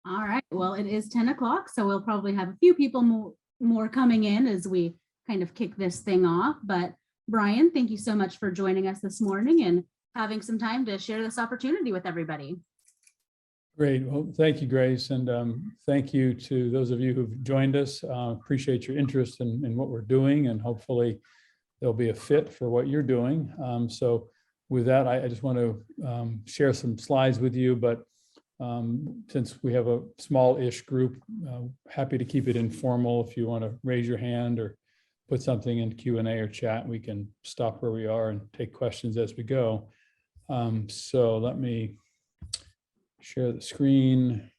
All right, well, it is 10 o'clock, so we'll probably have a few people more coming in as we kind of kick this thing off. But Brian, thank you so much for joining us this morning and having some time to share this opportunity with everybody. Great. Well, thank you, Grace. And thank you to those of you who've joined us. Appreciate your interest in what we're doing, and hopefully there'll be a fit for what you're doing. So with that, I just want to share some slides with you, but since we have a small-ish group, happy to keep it informal. If you want to raise your hand or put something in Q&A or chat, we can stop where we are and take questions as we go. So let me share the screen.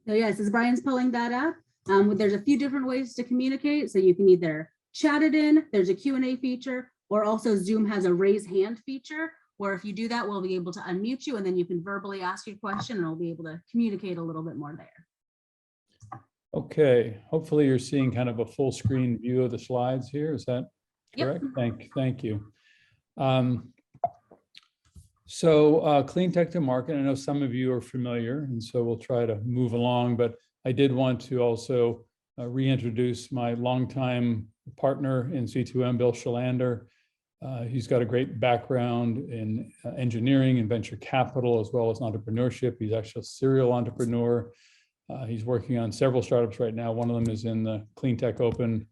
So yes, as Brian's pulling that up, there's a few different ways to communicate. So you can either chat it in, there's a Q&A feature, or also Zoom has a raise hand feature, where if you do that, we'll be able to unmute you and then you can verbally ask your question and we'll be able to communicate a little bit more there. Okay, hopefully you're seeing kind of a full screen view of the slides here. Is that correct? Yep. Thank you. So Cleantech To Market, I know some of you are familiar, and so we'll try to move along, but I did want to also reintroduce my longtime partner in C2M, Bill Shalander. He's got a great background in engineering and venture capital, as well as entrepreneurship. He's actually a serial entrepreneur. He's working on several startups right now. One of them is in the Cleantech Open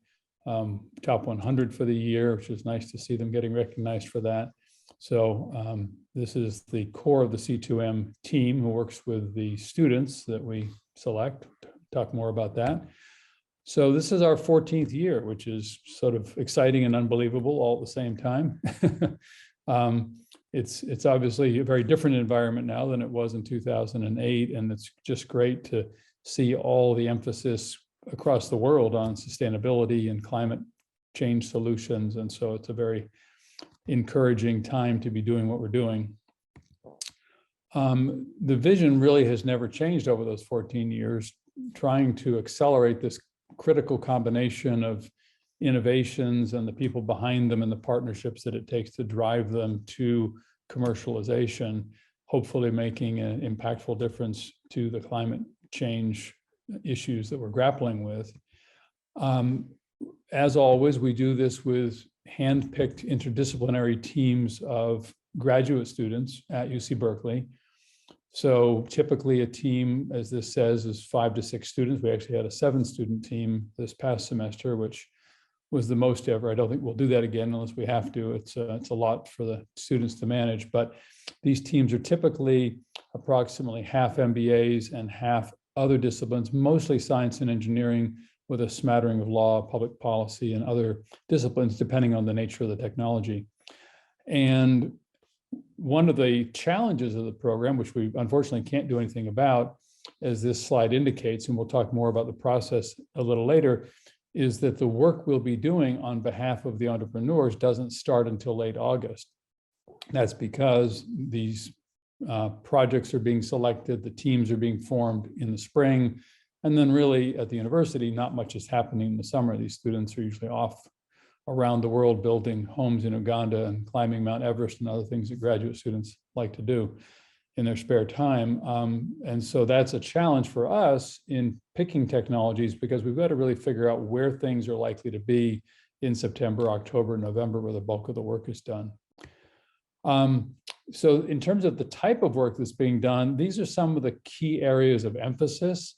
Top 100 for the year, which is nice to see them getting recognized for that. So this is the core of the C2M team who works with the students that we select. Talk more about that. So this is our 14th year, which is sort of exciting and unbelievable all at the same time. It's obviously a very different environment now than it was in 2008, and it's just great to see all the emphasis across the world on sustainability and climate change solutions. And so it's a very encouraging time to be doing what we're doing. The vision really has never changed over those 14 years, trying to accelerate this critical combination of innovations and the people behind them and the partnerships that it takes to drive them to commercialization, hopefully making an impactful difference to the climate change issues that we're grappling with. As always, we do this with hand-picked interdisciplinary teams of graduate students at UC Berkeley. So typically a team, as this says, is 5 to 6 students. We actually had a 7-student team this past semester, which was the most ever. I don't think we'll do that again unless we have to. It's a lot for the students to manage, but these teams are typically approximately half MBAs and half other disciplines, mostly science and engineering, with a smattering of law, public policy, and other disciplines, depending on the nature of the technology. And one of the challenges of the program, which we unfortunately can't do anything about, as this slide indicates, and we'll talk more about the process a little later, is that the work we'll be doing on behalf of the entrepreneurs doesn't start until late August. That's because these projects are being selected, the teams are being formed in the spring, and then really at the university, not much is happening in the summer. These students are usually off around the world building homes in Uganda and climbing Mount Everest and other things that graduate students like to do in their spare time. And so that's a challenge for us in picking technologies, because we've got to really figure out where things are likely to be in September, October, November, where the bulk of the work is done. So in terms of the type of work that's being done, these are some of the key areas of emphasis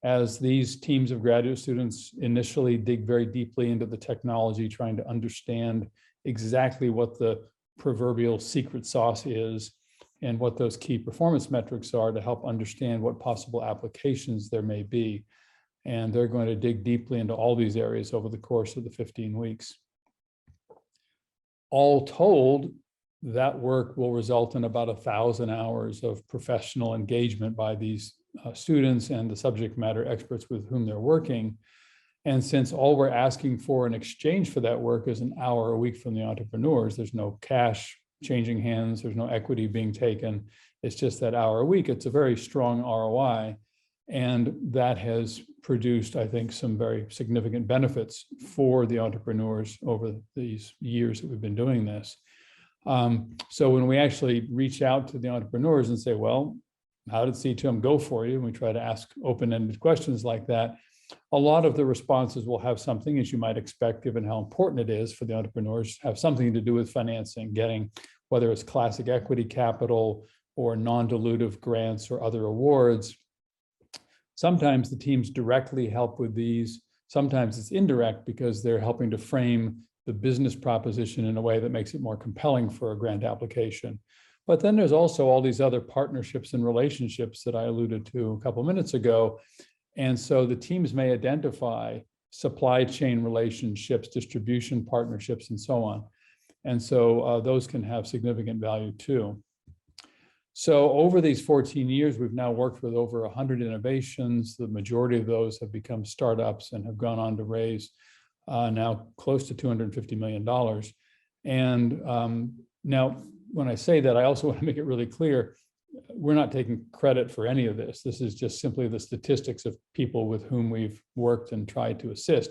as these teams of graduate students initially dig very deeply into the technology, trying to understand exactly what the proverbial secret sauce is and what those key performance metrics are to help understand what possible applications there may be. And they're going to dig deeply into all these areas over the course of the 15 weeks. All told, that work will result in about 1,000 hours of professional engagement by these students and the subject matter experts with whom they're working. And since all we're asking for in exchange for that work is an hour a week from the entrepreneurs, there's no cash changing hands, there's no equity being taken, it's just that hour a week. It's a very strong ROI. And that has produced, I think, some very significant benefits for the entrepreneurs over these years that we've been doing this. So when we actually reach out to the entrepreneurs and say, well, how did C2M go for you? And we try to ask open-ended questions like that. A lot of the responses will have something, as you might expect, given how important it is for the entrepreneurs, have something to do with financing, getting, whether it's classic equity capital or non-dilutive grants or other awards. Sometimes the teams directly help with these. Sometimes it's indirect because they're helping to frame the business proposition in a way that makes it more compelling for a grant application. But then there's also all these other partnerships and relationships that I alluded to a couple minutes ago. And so the teams may identify supply chain relationships, distribution partnerships, and so on. And so those can have significant value too. So over these 14 years, we've now worked with over 100 innovations. The majority of those have become startups and have gone on to raise now close to $250 million. And now, when I say that, I also want to make it really clear, we're not taking credit for any of this. This is just simply the statistics of people with whom we've worked and tried to assist.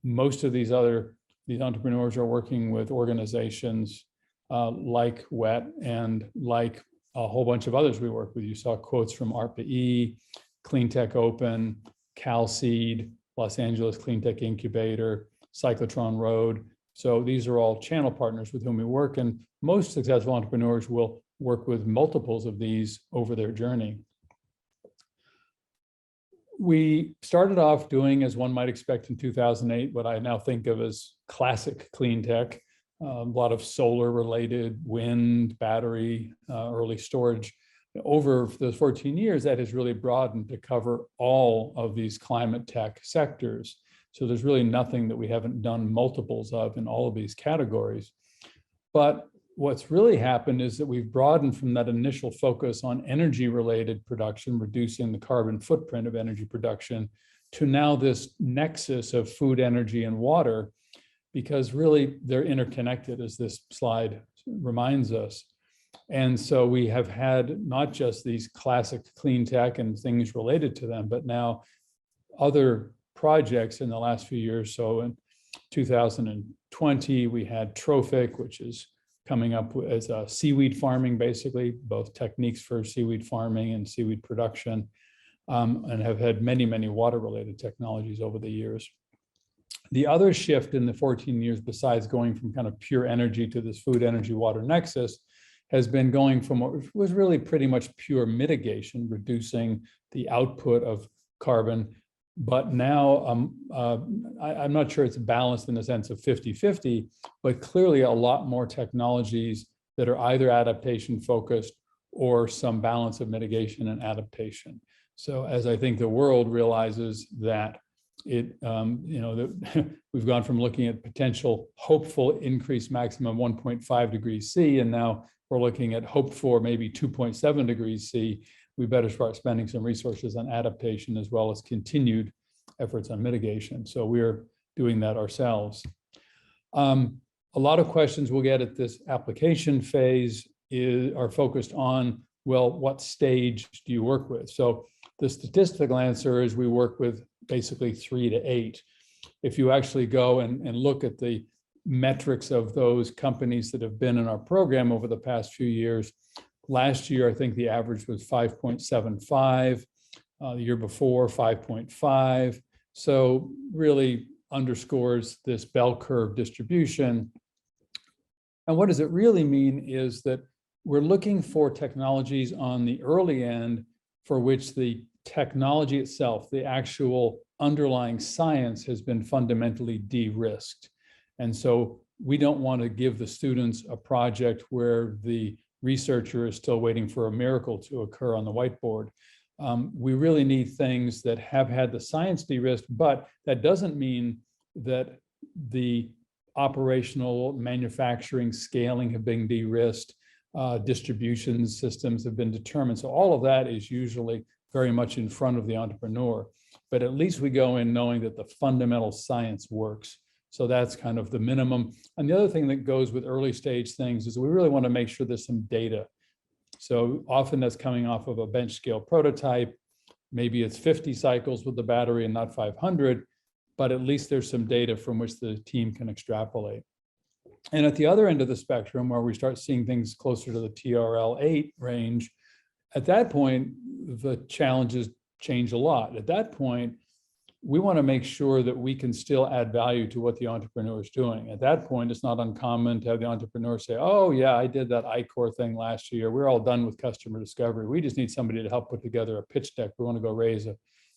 Most of these entrepreneurs are working with organizations like WET and like a whole bunch of others we work with. You saw quotes from ARPA-E, Cleantech Open, CalSeed, Los Angeles Cleantech Incubator, Cyclotron Road. So these are all channel partners with whom we work, and most successful entrepreneurs will work with multiples of these over their journey. We started off doing, as one might expect in 2008, what I now think of as classic clean tech, a lot of solar related, wind, battery, early storage. Over those 14 years, that has really broadened to cover all of these climate tech sectors. So there's really nothing that we haven't done multiples of in all of these categories. But what's really happened is that we've broadened from that initial focus on energy related production, reducing the carbon footprint of energy production, to now this nexus of food, energy, and water, because really they're interconnected, as this slide reminds us. And so we have had not just these classic clean tech and things related to them, but now other projects in the last few years. So in 2020, we had Trophic, which is coming up as a seaweed farming, basically, both techniques for seaweed farming and seaweed production, and have had many, many water-related technologies over the years. The other shift in the 14 years, besides going from kind of pure energy to this food, energy, water nexus, has been going from what was really pretty much pure mitigation, reducing the output of carbon. But now I'm not sure it's balanced in the sense of 50-50, but clearly a lot more technologies that are either adaptation focused or some balance of mitigation and adaptation. So as I think the world realizes that we've gone from looking at potential hopeful increased maximum 1.5 degrees C, and now we're looking at hoped for maybe 2.7 degrees C. We better start spending some resources on adaptation as well as continued efforts on mitigation. So we're doing that ourselves. A lot of questions we'll get at this application phase are focused on, well, what stage do you work with? So the statistical answer is we work with basically 3 to 8. If you actually go and look at the metrics of those companies that have been in our program over the past few years, last year, I think the average was 5.75, the year before 5.5. So really underscores this bell curve distribution. And what does it really mean is that we're looking for technologies on the early end for which the technology itself, the actual underlying science, has been fundamentally de-risked. And so we don't want to give the students a project where the researcher is still waiting for a miracle to occur on the whiteboard. We really need things that have had the science de-risked, but that doesn't mean that the operational, manufacturing, scaling have been de-risked, distribution systems have been determined. So all of that is usually very much in front of the entrepreneur, but at least we go in knowing that the fundamental science works. So that's kind of the minimum. And the other thing that goes with early stage things is we really want to make sure there's some data. So often that's coming off of a bench scale prototype. Maybe it's 50 cycles with the battery and not 500, but at least there's some data from which the team can extrapolate. And at the other end of the spectrum, where we start seeing things closer to the TRL 8 range, At that point, the challenges change a lot. At that point, we want to make sure that we can still add value to what the entrepreneur is doing. At that point, it's not uncommon to have the entrepreneur say, oh yeah, I did that iCore thing last year. We're all done with customer discovery. We just need somebody to help put together a pitch deck. We want to go raise a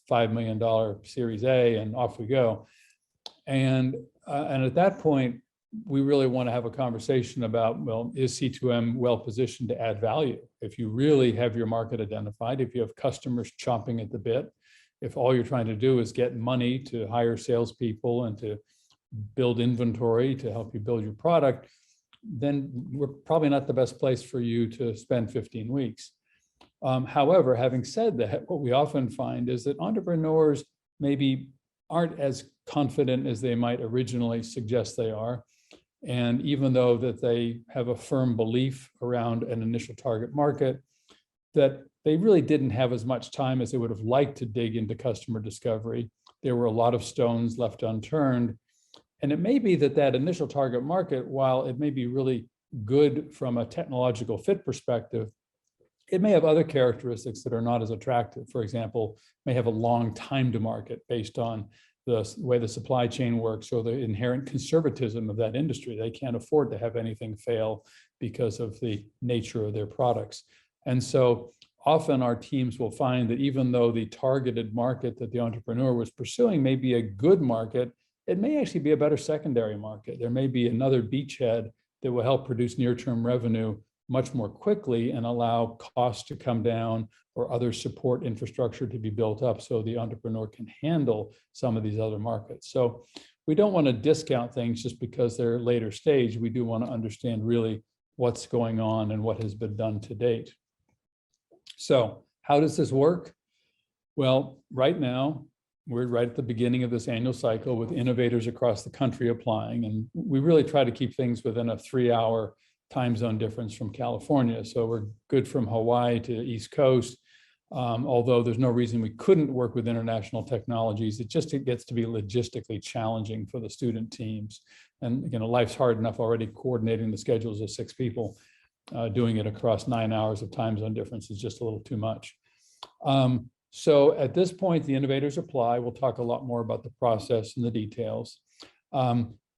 $5 million Series A and off we go. And at that point, we really want to have a conversation about, well, is C2M well positioned to add value? If you really have your market identified, if you have customers chomping at the bit, if all you're trying to do is get money to hire salespeople and to build inventory to help you build your product, then we're probably not the best place for you to spend 15 weeks. However, having said that, what we often find is that entrepreneurs maybe aren't as confident as they might originally suggest they are. And even though that they have a firm belief around an initial target market, that they really didn't have as much time as they would have liked to dig into customer discovery. There were a lot of stones left unturned. And it may be that that initial target market, while it may be really good from a technological fit perspective, it may have other characteristics that are not as attractive. For example, may have a long time to market based on the way the supply chain works or the inherent conservatism of that industry. They can't afford to have anything fail because of the nature of their products. And so often our teams will find that even though the targeted market that the entrepreneur was pursuing may be a good market, it may actually be a better secondary market. There may be another beachhead that will help produce near-term revenue much more quickly and allow costs to come down or other support infrastructure to be built up so the entrepreneur can handle some of these other markets. So we don't want to discount things just because they're later stage. We do want to understand really what's going on and what has been done to date. So how does this work? Well, right now, we're right at the beginning of this annual cycle with innovators across the country applying, and we really try to keep things within a 3-hour time zone difference from California. So we're good from Hawaii to East Coast, although there's no reason we couldn't work with international technologies. It gets to be logistically challenging for the student teams. And life's hard enough already coordinating the schedules of 6 people. Doing it across 9 hours of time zone difference is just a little too much. So at this point, the innovators apply. We'll talk a lot more about the process and the details.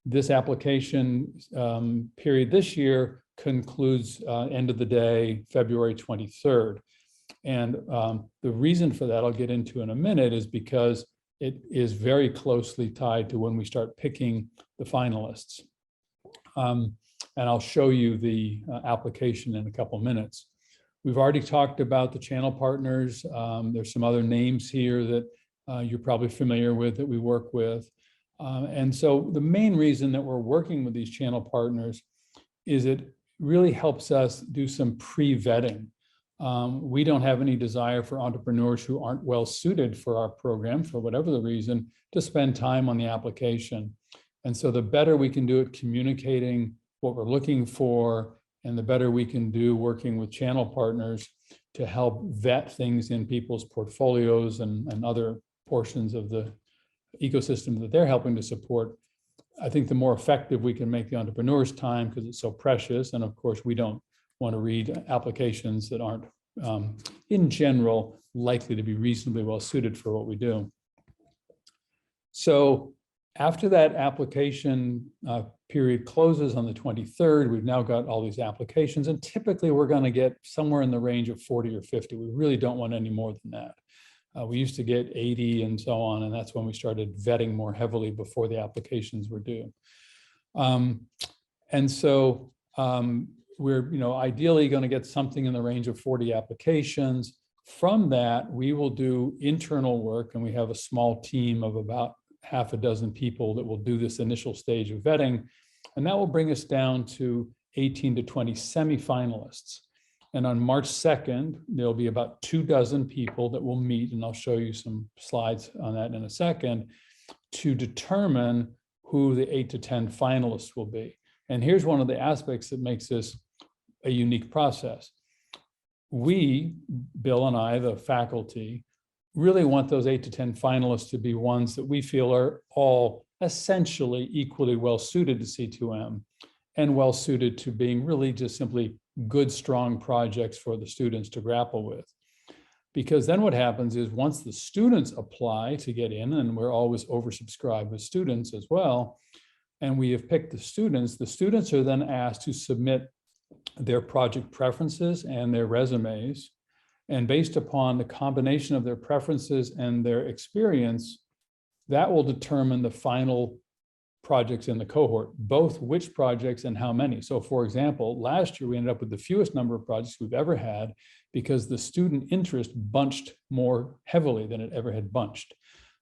This application period this year concludes end of the day, February 23rd. And the reason for that I'll get into in a minute is because it is very closely tied to when we start picking the finalists. And I'll show you the application in a couple minutes. We've already talked about the channel partners. There's some other names here that you're probably familiar with that we work with. And so the main reason that we're working with these channel partners is it really helps us do some pre-vetting. We don't have any desire for entrepreneurs who aren't well suited for our program, for whatever the reason, to spend time on the application. And so the better we can do it communicating what we're looking for, and the better we can do working with channel partners to help vet things in people's portfolios and other portions of the ecosystem that they're helping to support, I think the more effective we can make the entrepreneur's time, because it's so precious. And of course, we don't want to read applications that aren't, in general, likely to be reasonably well suited for what we do. So after that application period closes on the 23rd, we've now got all these applications, and typically we're going to get somewhere in the range of 40 or 50. We really don't want any more than that. We used to get 80 and so on, and that's when we started vetting more heavily before the applications were due. And so we're ideally going to get something in the range of 40 applications. From that, we will do internal work, and we have a small team of about half a dozen people that will do this initial stage of vetting, and that will bring us down to 18 to 20 semifinalists. And on March 2nd, there'll be about 24 people that will meet, and I'll show you some slides on that in a second, to determine who the 8 to 10 finalists will be. And here's one of the aspects that makes this a unique process. We, Bill and I, the faculty, really want those 8 to 10 finalists to be ones that we feel are all essentially equally well suited to C2M and well suited to being really just simply good, strong projects for the students to grapple with. Because then what happens is once the students apply to get in, and we're always oversubscribed with students as well, and we have picked the students are then asked to submit their project preferences and their resumes. And based upon the combination of their preferences and their experience, that will determine the final projects in the cohort, both which projects and how many. So for example, last year we ended up with the fewest number of projects we've ever had because the student interest bunched more heavily than it ever had bunched.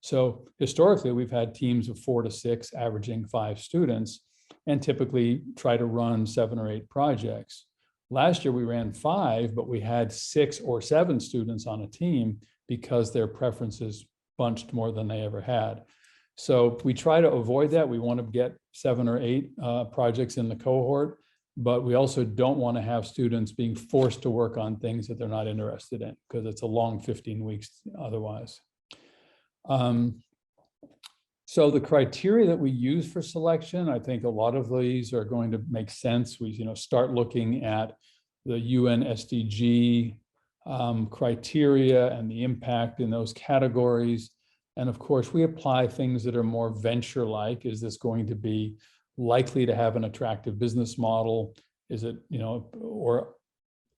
So historically, we've had teams of 4 to 6, averaging 5 students, and typically try to run 7 or 8 projects. Last year we ran 5, but we had 6 or 7 students on a team because their preferences bunched more than they ever had. So we try to avoid that. We want to get 7 or 8 projects in the cohort, but we also don't want to have students being forced to work on things that they're not interested in, because it's a long 15 weeks otherwise. So the criteria that we use for selection, I think a lot of these are going to make sense. We start looking at the UN SDG criteria and the impact in those categories. And of course, we apply things that are more venture-like. Is this going to be likely to have an attractive business model? Is it, or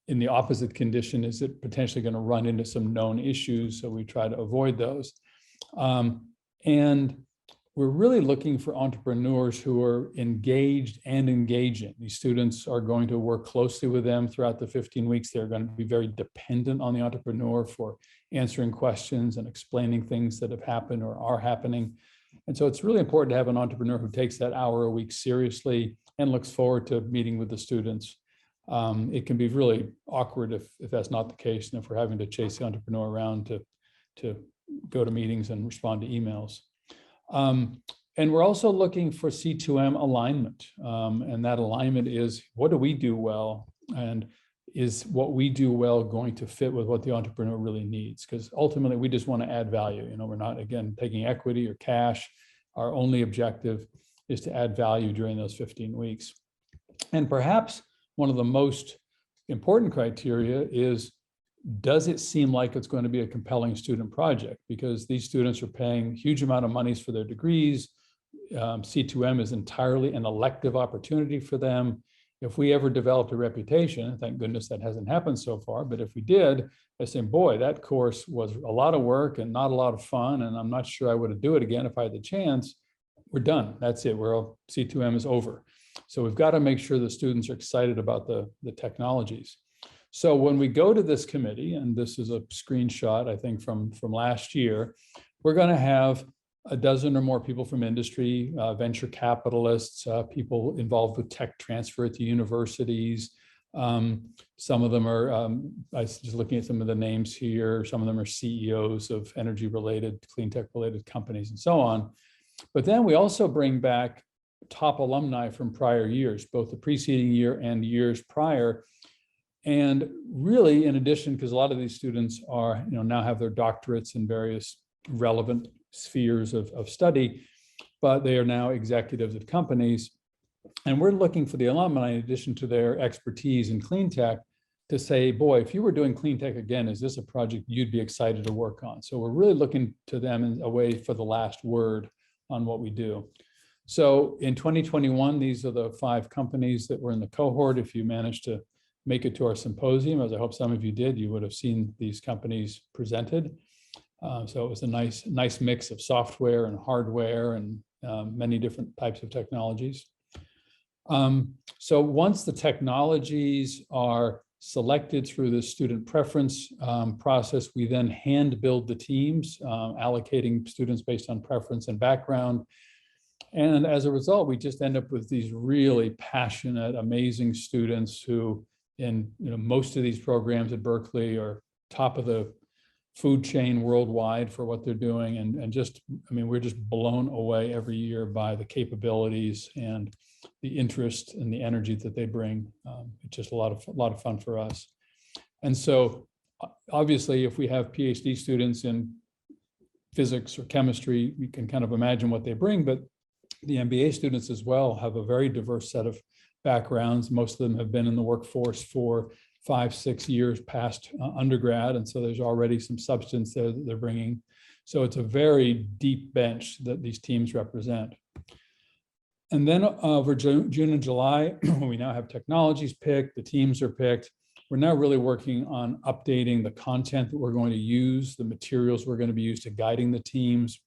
in the opposite condition, is it potentially going to run into some known issues? So we try to avoid those. And we're really looking for entrepreneurs who are engaged and engaging. These students are going to work closely with them throughout the 15 weeks. They're going to be very dependent on the entrepreneur for answering questions and explaining things that have happened or are happening. And so it's really important to have an entrepreneur who takes that hour a week seriously and looks forward to meeting with the students. It can be really awkward if that's not the case, and if we're having to chase the entrepreneur around to go to meetings and respond to emails. And we're also looking for C2M alignment. And that alignment is, what do we do well? And is what we do well going to fit with what the entrepreneur really needs? Because ultimately, we just want to add value. We're not, again, taking equity or cash. Our only objective is to add value during those 15 weeks. And perhaps one of the most important criteria is, does it seem like it's going to be a compelling student project? Because these students are paying huge amount of monies for their degrees. C2M is entirely an elective opportunity for them. If we ever developed a reputation, thank goodness that hasn't happened so far, but if we did, I say, boy, that course was a lot of work and not a lot of fun, and I'm not sure I would do it again if I had the chance, we're done. That's it. C2M is over. So we've got to make sure the students are excited about the technologies. So when we go to this committee, and this is a screenshot, I think, from last year, we're going to have a dozen or more people from industry, venture capitalists, people involved with tech transfer at the universities. Some of them are, I was just looking at some of the names here, some of them are CEOs of energy-related, clean tech-related companies and so on. But then we also bring back top alumni from prior years, both the preceding year and years prior. And really, in addition, because a lot of these students are, now have their doctorates in various relevant spheres of study, but they are now executives at companies. And we're looking for the alumni, in addition to their expertise in clean tech, to say, boy, if you were doing clean tech again, is this a project you'd be excited to work on? So we're really looking to them in a way for the last word on what we do. So in 2021, these are the 5 companies that were in the cohort. If you managed to make it to our symposium, as I hope some of you did, you would have seen these companies presented. So it was a nice mix of software and hardware and many different types of technologies. So once the technologies are selected through the student preference process, we then hand build the teams, allocating students based on preference and background. And as a result, we just end up with these really passionate, amazing students who, in most of these programs at Berkeley, are top of the food chain worldwide for what they're doing. And just, we're just blown away every year by the capabilities and the interest and the energy that they bring. It's just a lot of fun for us. And so obviously, if we have PhD students in physics or chemistry, we can kind of imagine what they bring, but the MBA students as well have a very diverse set of backgrounds. Most of them have been in the workforce for 5-6 years past undergrad. And so there's already some substance there that they're bringing. So it's a very deep bench that these teams represent. And then over June and July, we now have technologies picked, the teams are picked. We're now really working on updating the content that we're going to use, the materials we're going to be used to guiding the teams,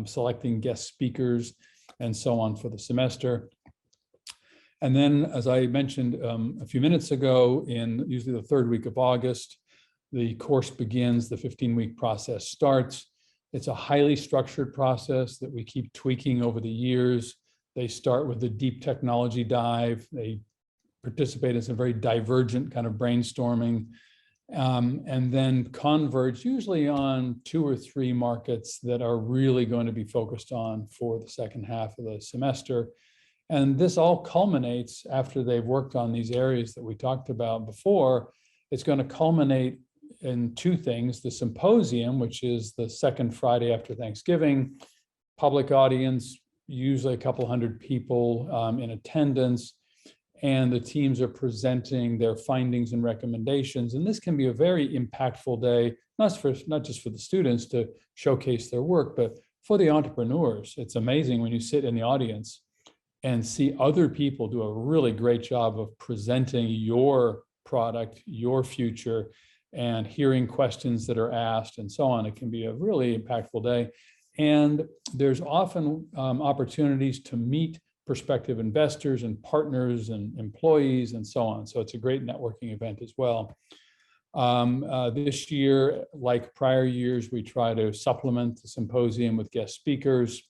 selecting guest speakers, and so on for the semester. And then, as I mentioned a few minutes ago, in usually the third week of August, the course begins, the 15-week process starts. It's a highly structured process that we keep tweaking over the years. They start with a deep technology dive. They participate in some very divergent kind of brainstorming, and then converge usually on 2 or 3 markets that are really going to be focused on for the second half of the semester. And this all culminates after they've worked on these areas that we talked about before. It's going to culminate in 2 things: the symposium, which is the second Friday after Thanksgiving, public audience, usually a couple hundred people in attendance, and the teams are presenting their findings and recommendations. And this can be a very impactful day, not just for the students to showcase their work, but for the entrepreneurs. It's amazing when you sit in the audience and see other people do a really great job of presenting your product, your future, and hearing questions that are asked and so on. It can be a really impactful day. And there's often opportunities to meet prospective investors and partners and employees and so on. So it's a great networking event as well. This year, like prior years, we try to supplement the symposium with guest speakers.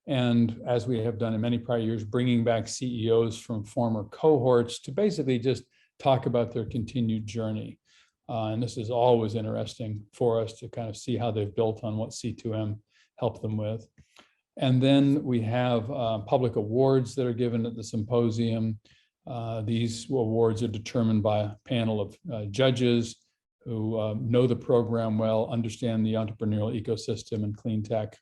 And as we have done in many prior years, bringing back CEOs from former cohorts to basically just talk about their continued journey. And this is always interesting for us to kind of see how they've built on what C2M helped them with. And then we have public awards that are given at the symposium. These awards are determined by a panel of judges who know the program well, understand the entrepreneurial ecosystem and clean tech.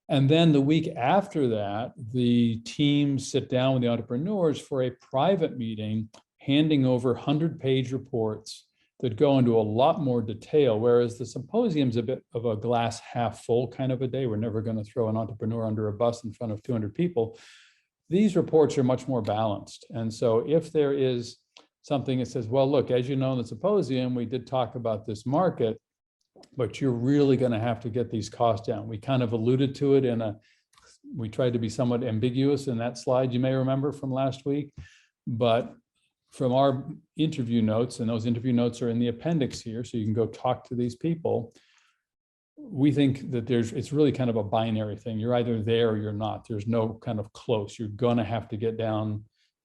And then the week after that, the teams sit down with the entrepreneurs for a private meeting, handing over 100-page reports that go into a lot more detail, whereas the symposium's a bit of a glass half full kind of a day. We're never going to throw an entrepreneur under a bus in front of 200 people. These reports are much more balanced. And so if there is something that says, well, look, as you know, in the symposium, we did talk about this market, but you're really going to have to get these costs down. We kind of alluded to it we tried to be somewhat ambiguous in that slide, you may remember from last week, but from our interview notes, and those interview notes are in the appendix here, so you can go talk to these people. We think that it's really kind of a binary thing. You're either there or you're not. There's no kind of close. You're going to have to get down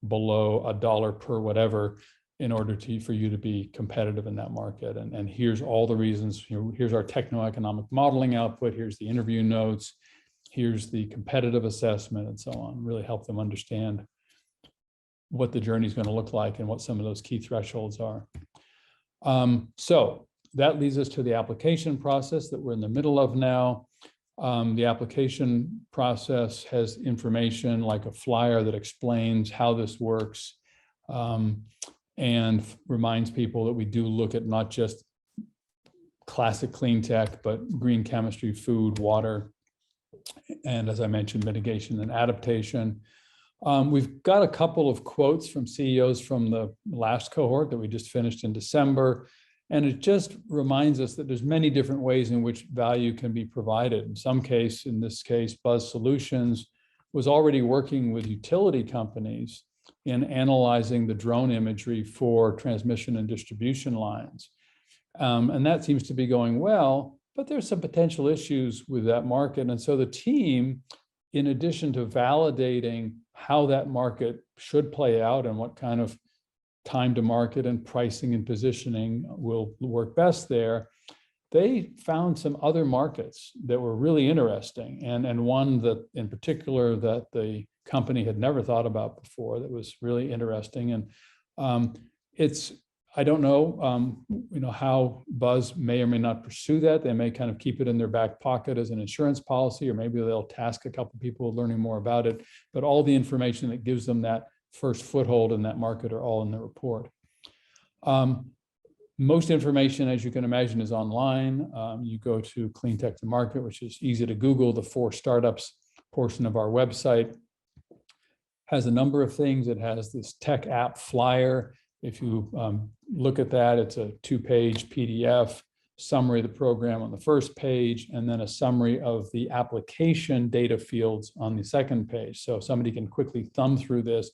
below $1 per whatever in order for you to be competitive in that market. And here's all the reasons. Here's our techno-economic modeling output. Here's the interview notes. Here's the competitive assessment and so on. Really help them understand what the journey is going to look like and what some of those key thresholds are. So that leads us to the application process that we're in the middle of now. The application process has information like a flyer that explains how this works and reminds people that we do look at not just classic clean tech, but green chemistry, food, water, and as I mentioned, mitigation and adaptation. We've got a couple of quotes from CEOs from the last cohort that we just finished in December. And it just reminds us that there's many different ways in which value can be provided. In this case, Buzz Solutions was already working with utility companies in analyzing the drone imagery for transmission and distribution lines. And that seems to be going well, but there's some potential issues with that market. And so the team, in addition to validating how that market should play out and what kind of time to market and pricing and positioning will work best there, they found some other markets that were really interesting, and one that in particular that the company had never thought about before that was really interesting. And it's I don't know, how Buzz may or may not pursue that. They may kind of keep it in their back pocket as an insurance policy, or maybe they'll task a couple of people with learning more about it. But all the information that gives them that first foothold in that market are all in the report. Most information, as you can imagine, is online. You go to Cleantech To Market, which is easy to Google. The 4 startups portion of our website has a number of things. It has this tech app flyer. If you look at that, it's a 2-page PDF summary of the program on the first page, and then a summary of the application data fields on the second page. So somebody can quickly thumb through this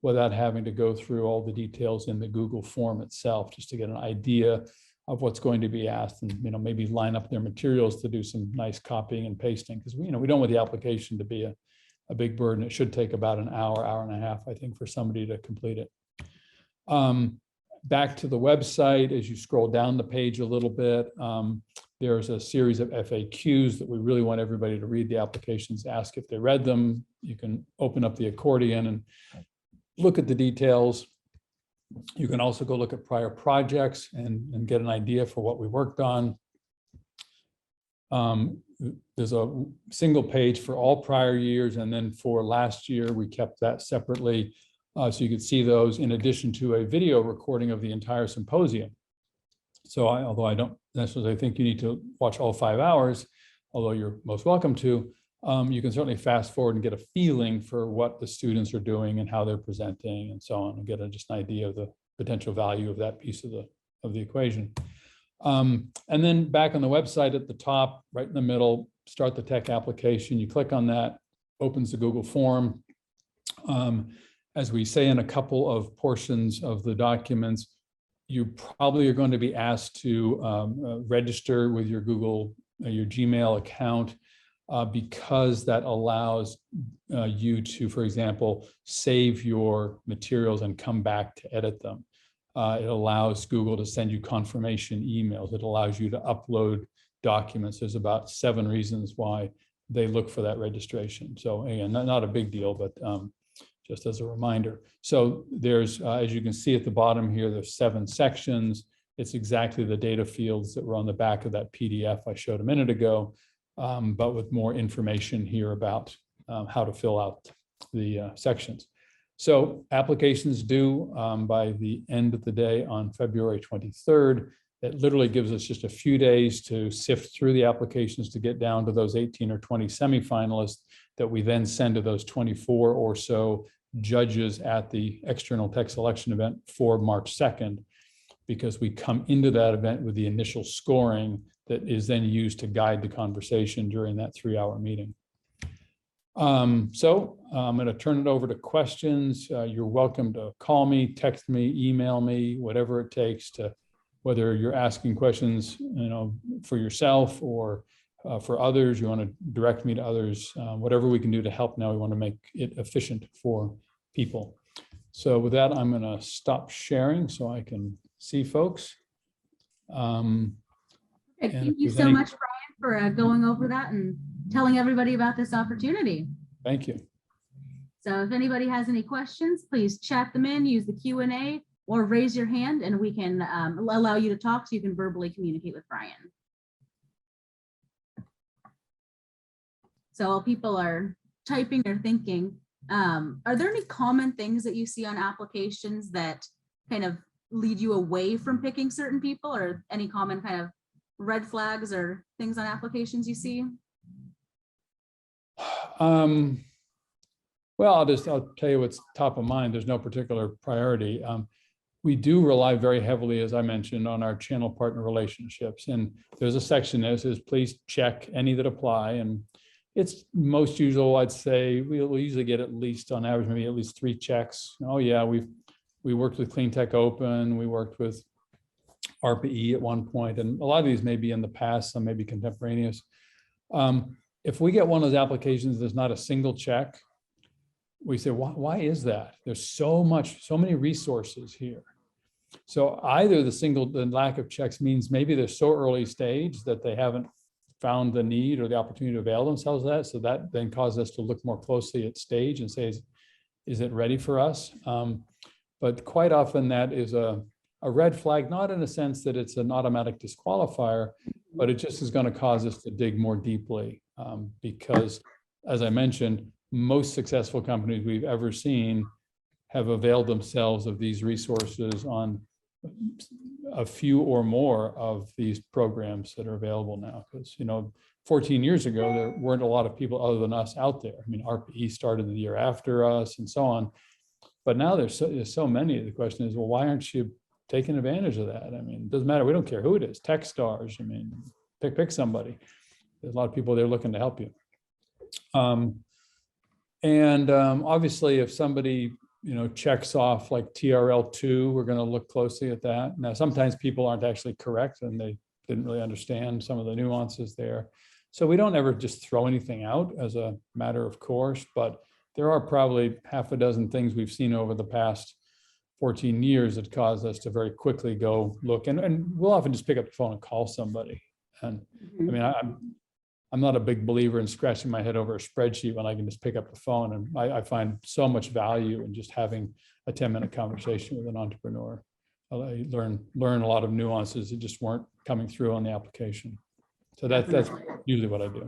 without having to go through all the details in the Google form itself, just to get an idea of what's going to be asked, and maybe line up their materials to do some nice copying and pasting, because we don't want the application to be a big burden. It should take about an hour, hour and a half, I think, for somebody to complete it. Back to the website, as you scroll down the page a little bit, there's a series of FAQs that we really want everybody to read the applications, ask if they read them. You can open up the accordion and look at the details. You can also go look at prior projects and get an idea for what we worked on. There's a single page for all prior years, and then for last year, we kept that separately. So you could see those in addition to a video recording of the entire symposium. So although I don't necessarily think you need to watch all 5 hours, although you're most welcome to, you can certainly fast forward and get a feeling for what the students are doing and how they're presenting and so on, and get just an idea of the potential value of that piece of the equation. And then back on the website at the top, right in the middle, start the tech application. You click on that, opens the Google form. As we say in a couple of portions of the documents, you probably are going to be asked to register with your your Gmail account, because that allows you to, for example, save your materials and come back to edit them. It allows Google to send you confirmation emails. It allows you to upload documents. There's about 7 reasons why they look for that registration. So again, not a big deal, but just as a reminder. So there's, as you can see at the bottom here, there's 7 sections. It's exactly the data fields that were on the back of that PDF I showed a minute ago, but with more information here about how to fill out the sections. So applications due by the end of the day on February 23rd. It literally gives us just a few days to sift through the applications to get down to those 18 or 20 semifinalists that we then send to those 24 or so judges at the external tech selection event for March 2nd, because we come into that event with the initial scoring that is then used to guide the conversation during that 3-hour meeting. So I'm going to turn it over to questions. You're welcome to call me, text me, email me, whatever it takes, to whether you're asking questions, for yourself or for others, you want to direct me to others, whatever we can do to help now. We want to make it efficient for people. So with that, I'm going to stop sharing so I can see folks. Thank you so much, Brian, for going over that and telling everybody about this opportunity. Thank you. So if anybody has any questions, please chat them in, use the Q&A, or raise your hand and we can allow you to talk so you can verbally communicate with Brian. So while people are typing or thinking, are there any common things that you see on applications that kind of lead you away from picking certain people, or any common kind of red flags or things on applications you see? Well, I'll tell you what's top of mind. There's no particular priority. We do rely very heavily, as I mentioned, on our channel partner relationships. And there's a section that says, please check any that apply. And it's most usual, I'd say, we'll usually get at least, on average, maybe at least 3 checks. Oh yeah, we worked with Cleantech Open, we worked with ARPA-E at one point, and a lot of these may be in the past, some may be contemporaneous. If we get one of those applications, there's not a single check, we say, why is that? There's so many resources here. So either the lack of checks means maybe they're so early stage that they haven't found the need or the opportunity to avail themselves of that. So that then causes us to look more closely at stage and say, is it ready for us? But quite often that is a a red flag, not in a sense that it's an automatic disqualifier, but it just is going to cause us to dig more deeply because, as I mentioned, most successful companies we've ever seen have availed themselves of these resources on a few or more of these programs that are available now. Because, 14 years ago, there weren't a lot of people other than us out there. I mean, RPE started the year after us and so on. But now there's so many. The question is, well, why aren't you taking advantage of that? I mean, it doesn't matter. We don't care who it is. Techstars. I mean, pick somebody. There's a lot of people there looking to help you. Obviously, if somebody checks off like TRL2, we're going to look closely at that. Now, sometimes people aren't actually correct and they didn't really understand some of the nuances there. So we don't ever just throw anything out as a matter of course, but there are probably half a dozen things we've seen over the past 14 years that cause us to very quickly go look. And we'll often just pick up the phone and call somebody. And I mean, I'm not a big believer in scratching my head over a spreadsheet when I can just pick up the phone. And I find so much value in just having a 10-minute conversation with an entrepreneur. I learn a lot of nuances that just weren't coming through on the application. So that's usually what I do.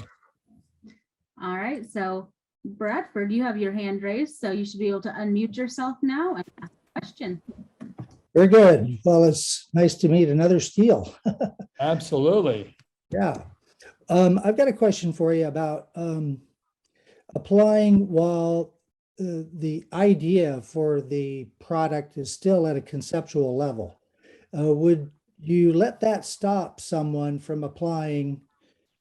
All right. So Bradford, you have your hand raised, so you should be able to unmute yourself now and ask a question. Very good. Well, it's nice to meet another Steele. Absolutely. Yeah. I've got a question for you about applying while the idea for the product is still at a conceptual level. Would you let that stop someone from applying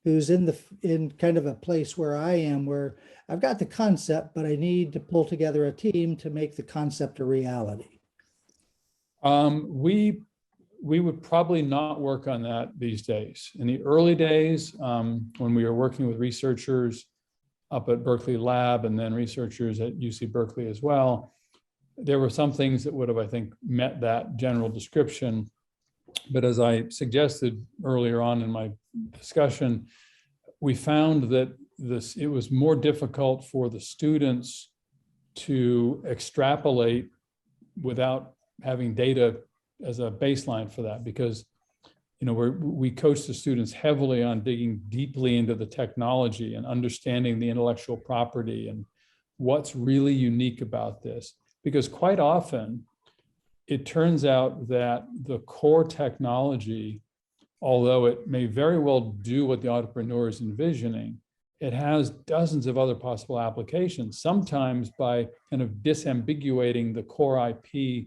who's in kind of a place where I am, where I've got the concept, but I need to pull together a team to make the concept a reality? We would probably not work on that these days. In the early days, when we were working with researchers up at Berkeley Lab and then researchers at UC Berkeley as well, there were some things that would have, I think, met that general description. But as I suggested earlier on in my discussion, we found that it was more difficult for the students to extrapolate without having data as a baseline for that, because we coach the students heavily on digging deeply into the technology and understanding the intellectual property and what's really unique about this. Because quite often it turns out that the core technology, although it may very well do what the entrepreneur is envisioning, it has dozens of other possible applications, sometimes by kind of disambiguating the core IP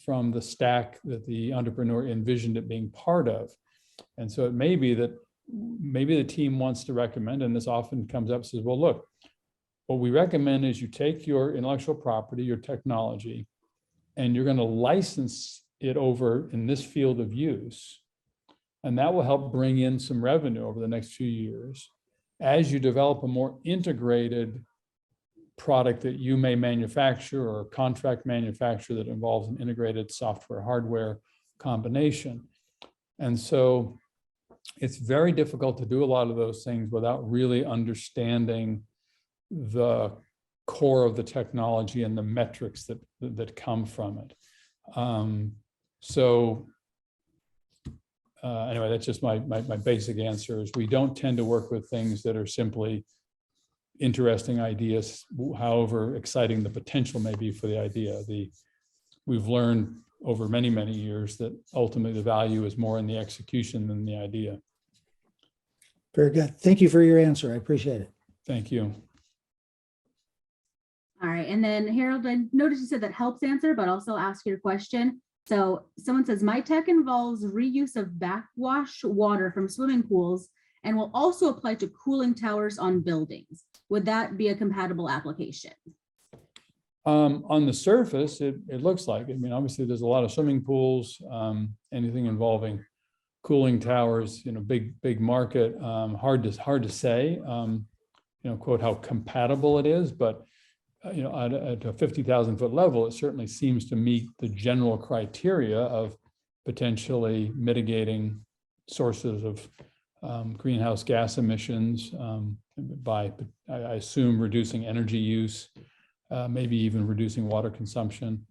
from the stack that the entrepreneur envisioned it being part of. And so it may be that maybe the team wants to recommend, and this often comes up, says, well, look, what we recommend is you take your intellectual property, your technology, and you're going to license it over in this field of use. And that will help bring in some revenue over the next few years as you develop a more integrated product that you may manufacture or contract manufacture that involves an integrated software hardware combination. And so it's very difficult to do a lot of those things without really understanding the core of the technology and the metrics that come from it. Anyway, that's just my basic answer is we don't tend to work with things that are simply interesting ideas, however exciting the potential may be for the idea. We've learned over many, many years that ultimately the value is more in the execution than the idea. Very good. Thank you for your answer. I appreciate it. Thank you. All right. And then Harold, I noticed you said that helps answer, but also ask your question. So someone says, my tech involves reuse of backwash water from swimming pools and will also apply to cooling towers on buildings. Would that be a compatible application? On the surface, it looks like. I mean, obviously, there's a lot of swimming pools, anything involving cooling towers, big market. Hard to say, quote, how compatible it is, but at a 50,000 foot level, it certainly seems to meet the general criteria of potentially mitigating sources of greenhouse gas emissions by, I assume, reducing energy use, maybe even reducing water consumption.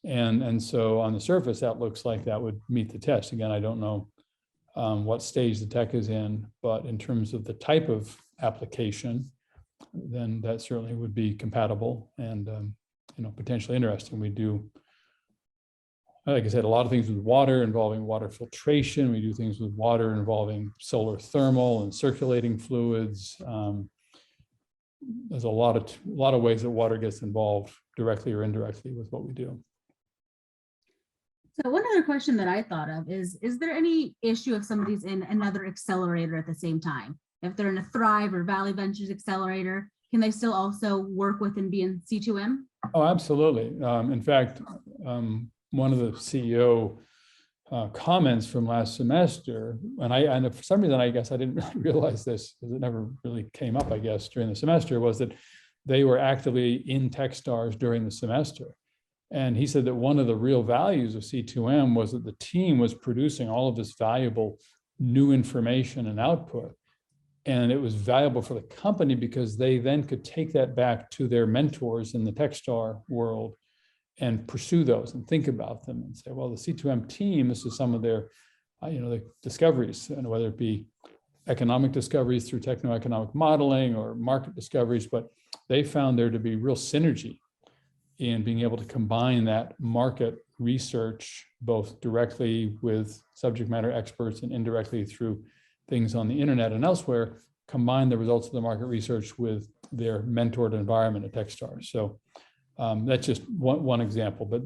And so on the surface, that looks like that would meet the test. Again, I don't know what stage the tech is in, but in terms of the type of application, then that certainly would be compatible and potentially interesting. We do, like I said, a lot of things with water involving water filtration. We do things with water involving solar thermal and circulating fluids. There's a lot of ways that water gets involved directly or indirectly with what we do. So one other question that I thought of is there any issue if somebody's in another accelerator at the same time? If they're in a Thrive or Valley Ventures accelerator, can they still also work with and be in C2M? Oh, absolutely. In fact, one of the CEO comments from last semester, and for some reason, I guess I didn't really realize this because it never really came up, I guess, during the semester, was that they were actively in Techstars during the semester. And he said that one of the real values of C2M was that the team was producing all of this valuable new information and output. And it was valuable for the company because they then could take that back to their mentors in the Techstar world and pursue those and think about them and say, well, the C2M team, this is some of their, the discoveries, and whether it be economic discoveries through techno-economic modeling or market discoveries, but they found there to be real synergy in being able to combine that market research, both directly with subject matter experts and indirectly through things on the internet and elsewhere, combine the results of the market research with their mentored environment at Techstars. So that's just one example, but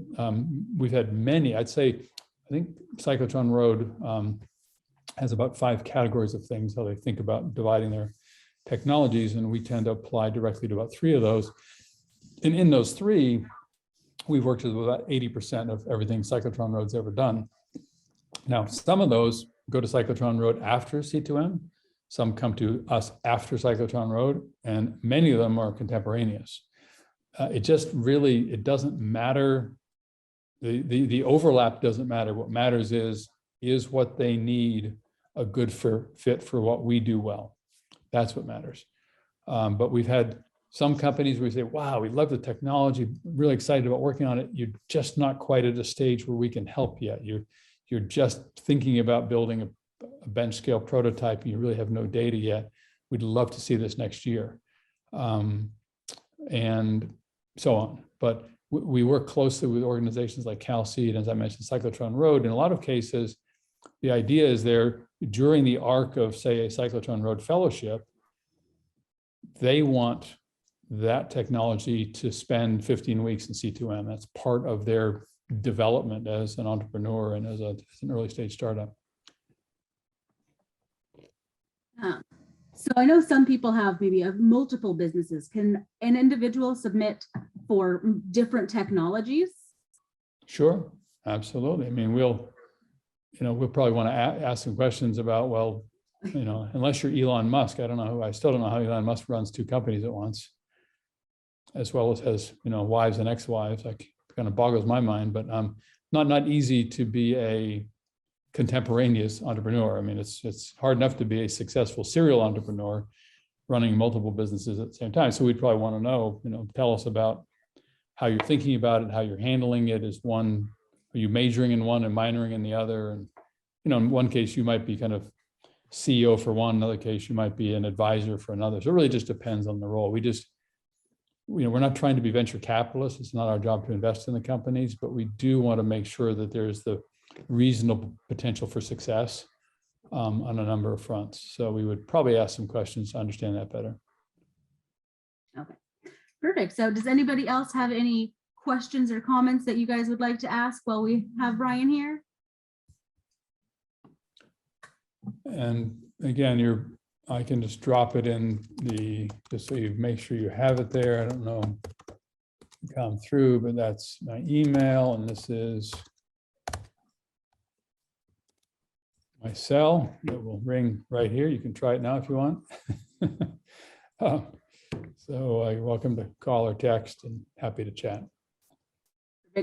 we've had many. I'd say, I think Cyclotron Road has about 5 categories of things, how they think about dividing their technologies, and we tend to apply directly to about 3 of those. And in those 3, we've worked with about 80% of everything Cyclotron Road's ever done. Now, some of those go to Cyclotron Road after C2M, some come to us after Cyclotron Road, and many of them are contemporaneous. It just really, it doesn't matter. The overlap doesn't matter. What matters is what they need a good fit for what we do well. That's what matters. But we've had some companies where we say, wow, we love the technology, really excited about working on it. You're just not quite at a stage where we can help yet. You're just thinking about building a bench scale prototype and you really have no data yet. We'd love to see this next year. And so on. But we work closely with organizations like CalSeed, as I mentioned, Cyclotron Road. In a lot of cases, the idea is there during the arc of, say, a Cyclotron Road fellowship, they want that technology to spend 15 weeks in C2M. That's part of their development as an entrepreneur and as an early stage startup. So I know some people have maybe multiple businesses. Can an individual submit for different technologies? Sure, absolutely. I mean, we'll probably want to ask some questions about, well, unless you're Elon Musk, I still don't know how Elon Musk runs 2 companies at once, as well as has, wives and ex-wives. Like, kind of boggles my mind, but not easy to be a contemporaneous entrepreneur. I mean, it's hard enough to be a successful serial entrepreneur running multiple businesses at the same time. So we'd probably want to know, tell us about how you're thinking about it, how you're handling it. Are you majoring in one and minoring in the other? And, in one case, you might be kind of CEO for one, another case, you might be an advisor for another. So it really just depends on the role. We're not trying to be venture capitalists. It's not our job to invest in the companies, but we do want to make sure that there's the reasonable potential for success on a number of fronts. So we would probably ask some questions to understand that better. Okay, perfect. So does anybody else have any questions or comments that you guys would like to ask while we have Brian here? And again, I can just drop it in just so you make sure you have it there. I don't know if come through, but that's my email, and this is my cell. It will ring right here. You can try it now if you want. So you're welcome to call or text, and happy to chat.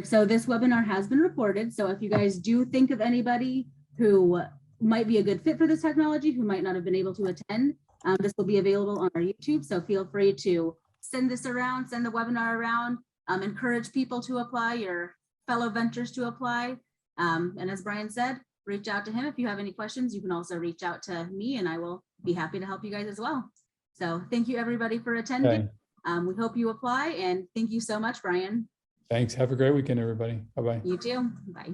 So this webinar has been recorded. So if you guys do think of anybody who might be a good fit for this technology, who might not have been able to attend, this will be available on our YouTube. So feel free to send this around, send the webinar around, encourage people to apply. Your fellow ventures to apply. And as Brian said, reach out to him. If you have any questions, you can also reach out to me and I will be happy to help you guys as well. So thank you everybody for attending. Okay. We hope you apply and thank you so much, Brian. Thanks. Have a great weekend, everybody. Bye-bye. You too. Bye.